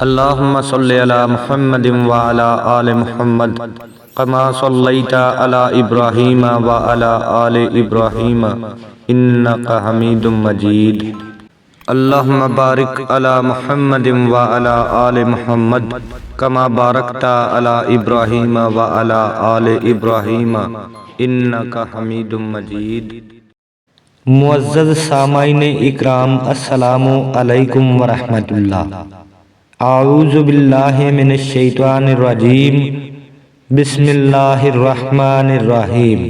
اللهم صل على محمد وعلى آل محمد كما صليت على إبراهيم وعلى آل إبراهيم إنك حميد مجيد. اللهم بارك على محمد وعلى آل محمد كما باركت على إبراهيم وعلى آل إبراهيم إنك حميد مجيد. معزز سامعین اکرام، السلام علیکم ورحمۃ اللہ. اعوذ باللہ من الشیطان الرجیم، بسم اللہ الرحمن الرحیم.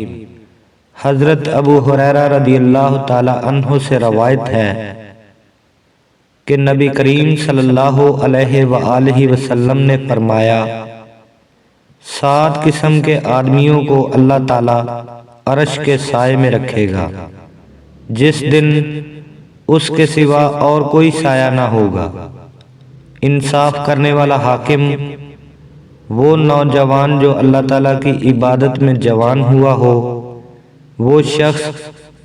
حضرت ابو ہریرہ رضی اللہ تعالی عنہ سے روایت ہے کہ نبی کریم صلی اللہ علیہ وآلہ وسلم نے فرمایا، 7 قسم کے آدمیوں کو اللہ تعالی عرش کے سائے میں رکھے گا جس دن اس کے سوا اور کوئی سایہ نہ ہوگا. انصاف کرنے والا حاکم، وہ نوجوان جو اللہ تعالیٰ کی عبادت میں جوان ہوا ہو، وہ شخص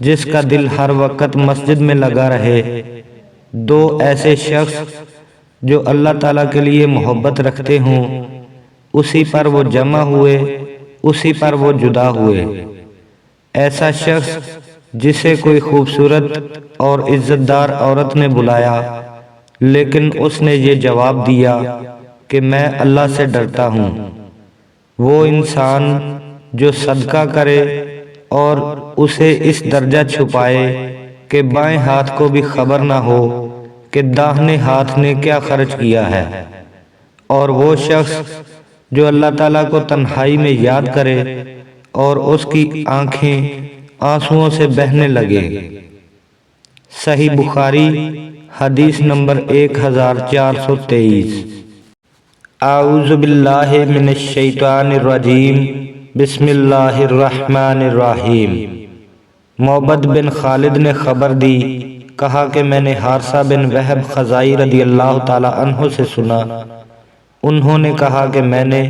جس کا دل ہر وقت مسجد میں لگا رہے. 2 ایسے شخص جو اللہ تعالیٰ کے لیے محبت رکھتے ہوں، اسی پر وہ جمع ہوئے، اسی پر وہ جدا ہوئے. ایسا شخص جسے کوئی خوبصورت اور عزت دار عورت نے بلایا لیکن اس نے یہ جواب دیا کہ میں اللہ سے ڈرتا ہوں. وہ انسان جو صدقہ کرے اور اسے اس درجہ چھپائے کہ بائیں ہاتھ کو بھی خبر نہ ہو کہ داہنے ہاتھ نے کیا خرچ کیا ہے. اور وہ شخص جو اللہ تعالیٰ کو تنہائی میں یاد کرے اور اس کی آنکھیں آنسوؤں سے بہنے لگے. صحیح بخاری حدیث نمبر 1423. اعوذ باللہ من الشیطان الرجیم، بسم اللہ الرحمن الرحیم. معبد بن خالد نے خبر دی، کہا کہ میں نے حارثہ بن وہب خزائی رضی اللہ تعالی عنہ سے سنا. انہوں نے کہا کہ میں نے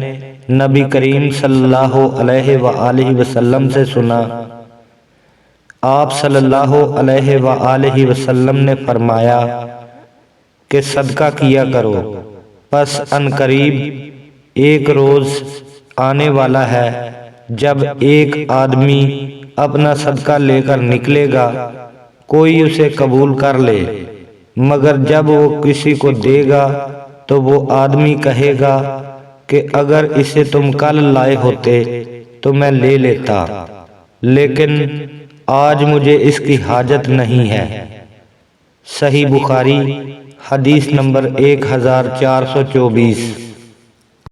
نبی کریم صلی اللہ علیہ وآلہ وسلم سے سنا. آپ صلی اللہ علیہ وآلہ وسلم نے فرمایا کہ صدقہ کیا کرو، پس ان قریب ایک روز آنے والا ہے جب ایک آدمی اپنا صدقہ لے کر نکلے گا، کوئی اسے قبول کر لے، مگر جب وہ کسی کو دے گا تو وہ آدمی کہے گا کہ اگر اسے تم کل لائے ہوتے تو میں لے لیتا، لیکن آج مجھے اس کی حاجت نہیں ہے. صحیح بخاری حدیث نمبر 1424.